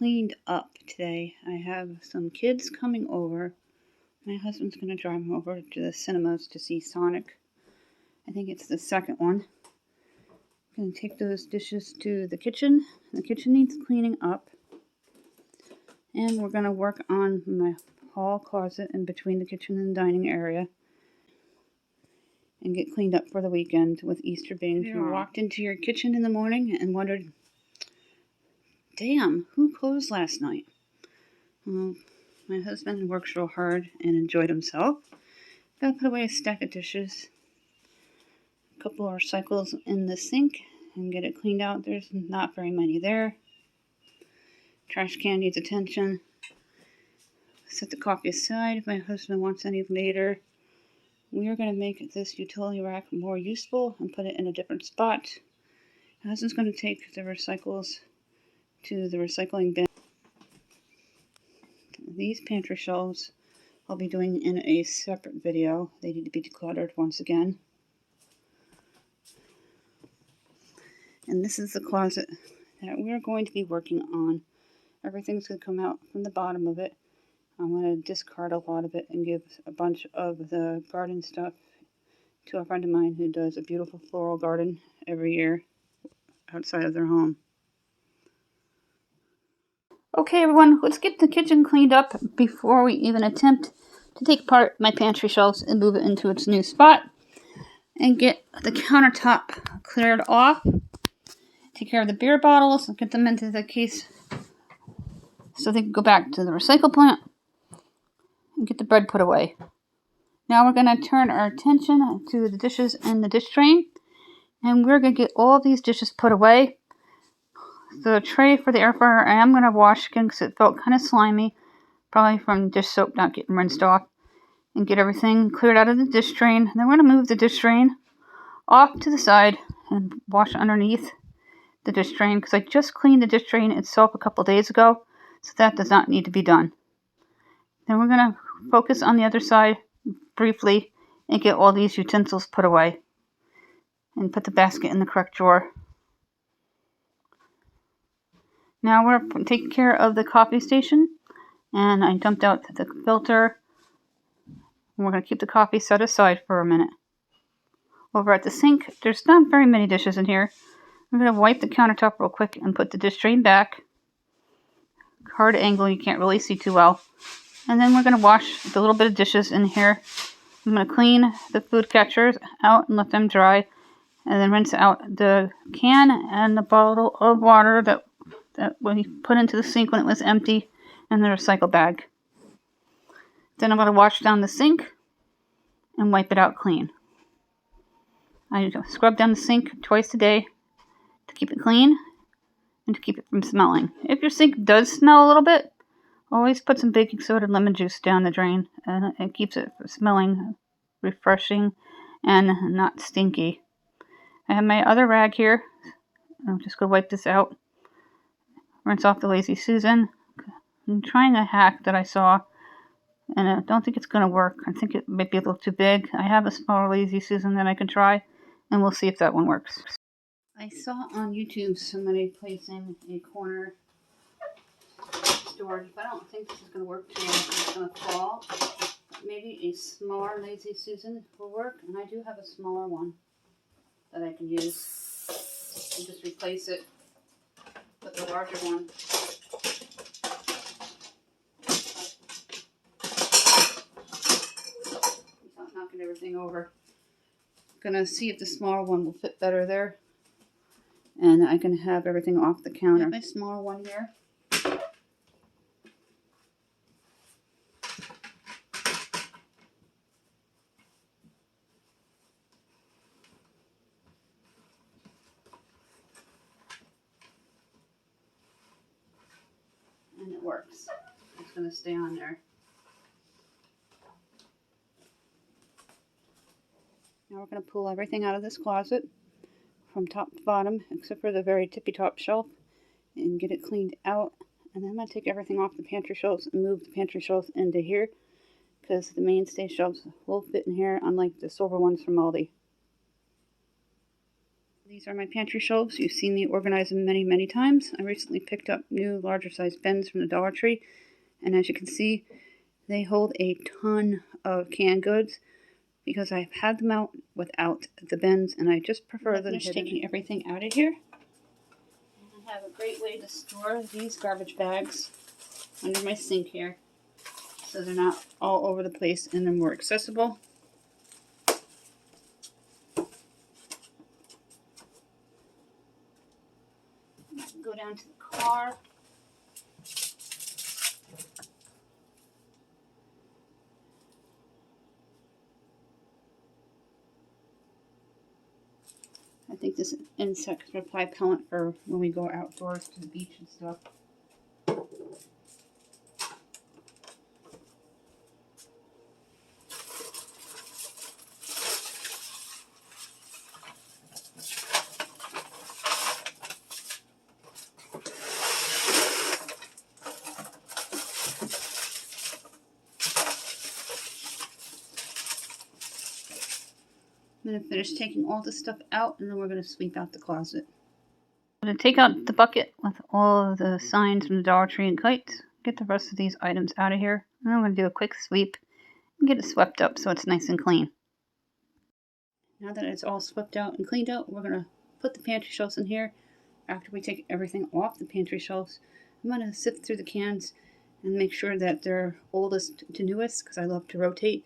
cleaned up today. I have some kids coming over. My husband's going to drive them over to the cinemas to see Sonic. I think it's the second one. I'm going to take those dishes to the kitchen. The kitchen needs cleaning up. And we're going to work on my hall closet in between the kitchen and dining area. And get cleaned up for the weekend with Easter being tomorrow. You walked into your kitchen in the morning and wondered, damn, who closed last night? Well, my husband works real hard and enjoyed himself. Gotta put away a stack of dishes, a couple of recycles in the sink, and get it cleaned out. There's not very many there. Trash can needs attention. Set the coffee aside if my husband wants any later. We are going to make this utility rack more useful and put it in a different spot. My husband's going to take the recycles to the recycling bin. These pantry shelves I'll be doing in a separate video. They need to be decluttered once again. And this is the closet that we're going to be working on. Everything's going to come out from the bottom of it. I'm going to discard a lot of it and give a bunch of the garden stuff to a friend of mine who does a beautiful floral garden every year outside of their home. Okay everyone, let's get the kitchen cleaned up before we even attempt to take apart my pantry shelves and move it into its new spot. And get the countertop cleared off. Take care of the beer bottles and get them into the case so they can go back to the recycle plant. And get the bread put away. Now we're going to turn our attention to the dishes in the dish drain. And we're going to get all of these dishes put away. The tray for the air fryer I am going to wash again because it felt kind of slimy. Probably from dish soap not getting rinsed off. And get everything cleared out of the dish drain. And then we're going to move the dish drain off to the side and wash underneath the dish drain. Because I just cleaned the dish drain itself a couple days ago. So that does not need to be done. Then we're going to focus on the other side briefly and get all these utensils put away. And put the basket in the correct drawer. Now we're taking care of the coffee station. And I dumped out the filter. And we're going to keep the coffee set aside for a minute. Over at the sink, there's not very many dishes in here. I'm going to wipe the countertop real quick and put the dish drain back. Hard angle, you can't really see too well. And then we're going to wash the little bit of dishes in here. I'm going to clean the food catchers out and let them dry. And then rinse out the can and the bottle of water that we put into the sink when it was empty in the recycle bag. Then I'm going to wash down the sink and wipe it out clean. I scrub down the sink twice a day to keep it clean and to keep it from smelling. If your sink does smell a little bit, always put some baking soda and lemon juice down the drain, and it keeps it smelling refreshing and not stinky. I have my other rag here. I'm just going to wipe this out. Rinse off the Lazy Susan. I'm trying a hack that I saw, and I don't think it's going to work. I think it might be a little too big. I have a smaller Lazy Susan that I can try, and we'll see if that one works. I saw on YouTube somebody placing a corner storage, but I don't think this is going to work too well. It's going to fall. Maybe a smaller Lazy Susan will work, and I do have a smaller one that I can use. And just replace it with the larger one. Without knocking everything over. Gonna see if the smaller one will fit better there. And I can have everything off the counter. I have my smaller one here. And it works. It's going to stay on there. Now we're going to pull everything out of this closet from top to bottom, except for the very tippy top shelf, and get it cleaned out. And then I'm going to take everything off the pantry shelves and move the pantry shelves into here, because the mainstay shelves will fit in here, unlike the silver ones from Aldi. These are my pantry shelves. You've seen me organize them many, many times. I recently picked up new larger size bins from the Dollar Tree, and as you can see, they hold a ton of canned goods because I've had them out without the bins, and I just prefer them taking everything out of here. And I have a great way to store these garbage bags under my sink here, so they're not all over the place and they're more accessible. Go down to the car. I think this insect repellent for when we go outdoors to the beach and stuff. I'm going to finish taking all this stuff out, and then we're going to sweep out the closet. I'm going to take out the bucket with all of the signs from the Dollar Tree and kites, get the rest of these items out of here, and I'm going to do a quick sweep and get it swept up so it's nice and clean. Now that it's all swept out and cleaned out, we're going to put the pantry shelves in here. After we take everything off the pantry shelves, I'm going to sift through the cans and make sure that they're oldest to newest, because I love to rotate.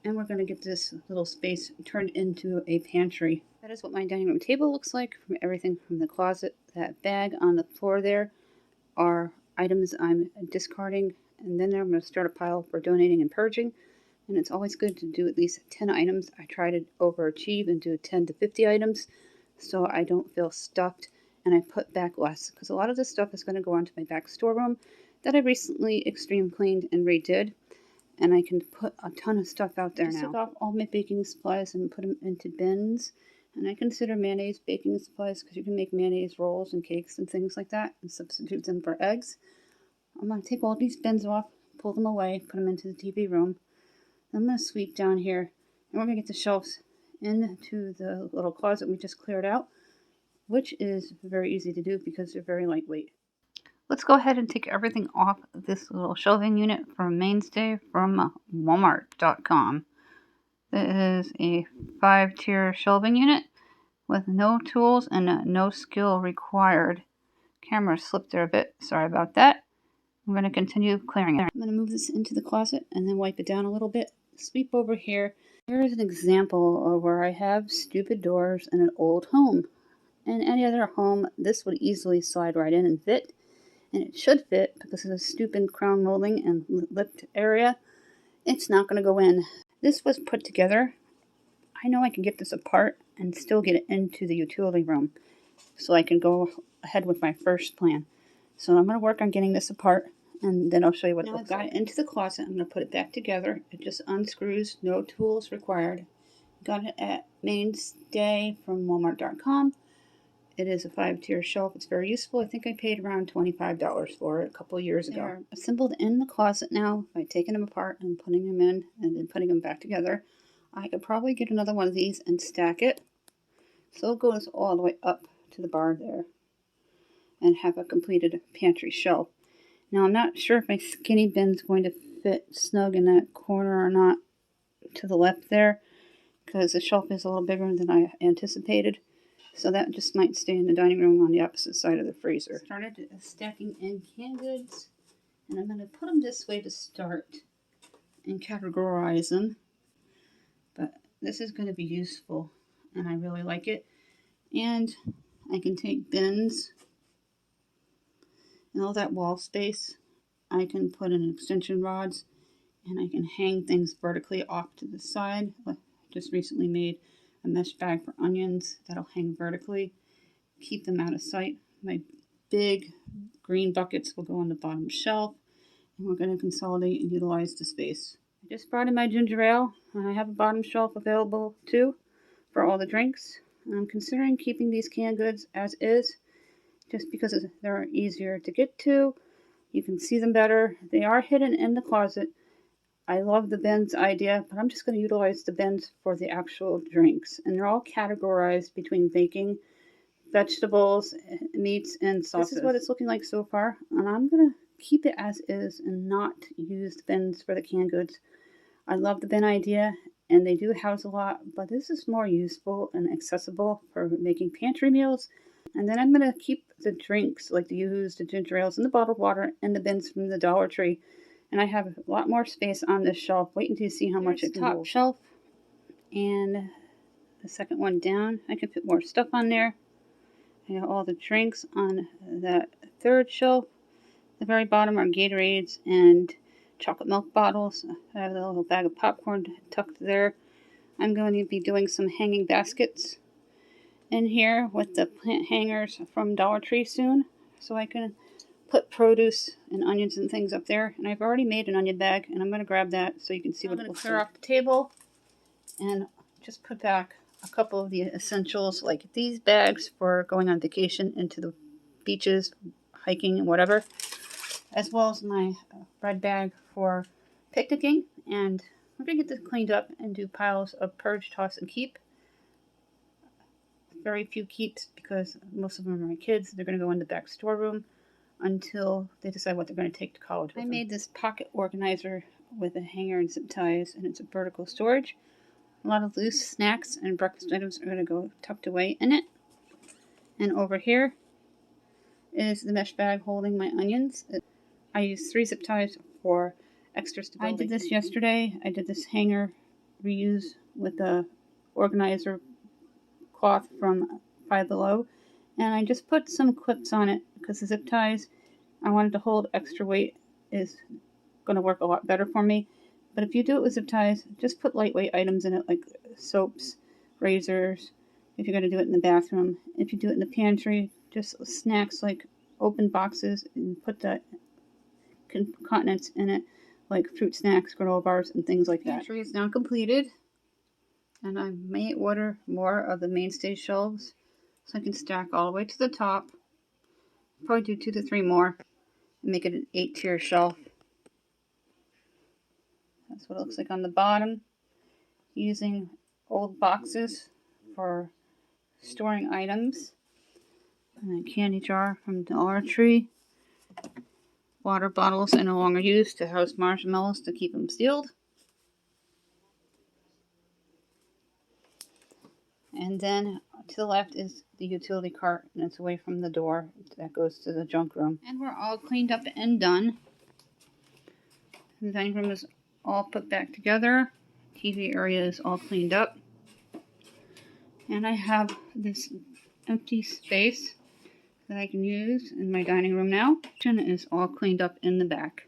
And we're going to get this little space turned into a pantry. That is what my dining room table looks like, from everything from the closet. That bag on the floor there are items I'm discarding, and then I'm going to start a pile for donating and purging. And it's always good to do at least 10 items. I try to overachieve and do 10 to 50 items so I don't feel stuffed, and I put back less, because a lot of this stuff is going to go onto my back storeroom that I recently extreme cleaned and redid. And I can put a ton of stuff out there now. I took off all my baking supplies and put them into bins. And I consider mayonnaise baking supplies because you can make mayonnaise rolls and cakes and things like that and substitute them for eggs. I'm going to take all these bins off, pull them away, put them into the TV room. I'm going to sweep down here, and we're going to get the shelves into the little closet we just cleared out, which is very easy to do because they're very lightweight. Let's go ahead and take everything off this little shelving unit from Mainstay from Walmart.com. It is a 5-tier shelving unit with no tools and no skill required. Camera slipped there a bit. Sorry about that. I'm going to continue clearing it. I'm going to move this into the closet and then wipe it down a little bit. Sweep over here. Here is an example of where I have stupid doors in an old home. In any other home, this would easily slide right in and fit. And it should fit because of the stupid crown molding and lipped area. It's not going to go in. This was put together. I know I can get this apart and still get it into the utility room, so I can go ahead with my first plan. So I'm going to work on getting this apart, and then I'll show you what it looks like. Now I've got it into the closet. I'm going to put it back together. It just unscrews, no tools required. Got it at Mainstay from Walmart.com. It is a 5-tier shelf. It's very useful. I think I paid around $25 for it a couple of years ago. They're assembled in the closet now by taking them apart and putting them in and then putting them back together. I could probably get another one of these and stack it, so it goes all the way up to the bar there and have a completed pantry shelf. Now I'm not sure if my skinny bin's going to fit snug in that corner or not to the left there, because the shelf is a little bigger than I anticipated. So that just might stay in the dining room on the opposite side of the freezer. Started stacking in canned goods, and I'm going to put them this way to start and categorize them. But this is going to be useful, and I really like it. And I can take bins and all that wall space. I can put in extension rods, and I can hang things vertically off to the side. I just recently made a mesh bag for onions that'll hang vertically, keep them out of sight. My big green buckets will go on the bottom shelf, and we're going to consolidate and utilize the space. I just brought in my ginger ale, and I have a bottom shelf available too for all the drinks. I'm considering keeping these canned goods as is, just because they're easier to get to. You can see them better. They are hidden in the closet. I love the bins idea, but I'm just going to utilize the bins for the actual drinks. And they're all categorized between baking, vegetables, meats, and sauces. This is what it's looking like so far. And I'm going to keep it as is and not use the bins for the canned goods. I love the bin idea, and they do house a lot, but this is more useful and accessible for making pantry meals. And then I'm going to keep the drinks, like the Yoo-hoos, the ginger ales, and the bottled water, and the bins from the Dollar Tree. And I have a lot more space on this shelf. Wait until you see how much it can hold. Top shelf, and the second one down. I can fit more stuff on there. I got all the drinks on that third shelf. The very bottom are Gatorades and chocolate milk bottles. I have a little bag of popcorn tucked there. I'm going to be doing some hanging baskets in here with the plant hangers from Dollar Tree soon, so I can put produce and onions and things up there. And I've already made an onion bag, and I'm going to grab that so you can see what it looks like. I'm going to clear off the table and just put back a couple of the essentials, like these bags for going on vacation into the beaches, hiking, and whatever, as well as my red bag for picnicking. And we're going to get this cleaned up and do piles of purge, toss, and keep. Very few keeps because most of them are my kids. They're going to go in the back storeroom until they decide what they're going to take to college with them. I made this pocket organizer with a hanger and zip ties, and it's a vertical storage. A lot of loose snacks and breakfast items are going to go tucked away in it. And over here is the mesh bag holding my onions. I used 3 zip ties for extra stability. I did this yesterday. I did this hanger reuse with the organizer cloth from Five Below. And I just put some clips on it because the zip ties I wanted to hold extra weight is going to work a lot better for me. But if you do it with zip ties, just put lightweight items in it like soaps, razors, if you're going to do it in the bathroom. If you do it in the pantry, just snacks like open boxes and put the continents in it, like fruit snacks, granola bars, and things like that. The pantry is now completed, and I may order more of the mainstay shelves so I can stack all the way to the top. Probably do 2 to 3 more and make it an 8-tier shelf. That's what it looks like on the bottom. Using old boxes for storing items. And a candy jar from Dollar Tree. Water bottles I no longer use to house marshmallows to keep them sealed. And then to the left is the utility cart, and it's away from the door. That goes to the junk room. And we're all cleaned up and done. The dining room is all put back together. TV area is all cleaned up. And I have this empty space that I can use in my dining room now. Kitchen is all cleaned up in the back.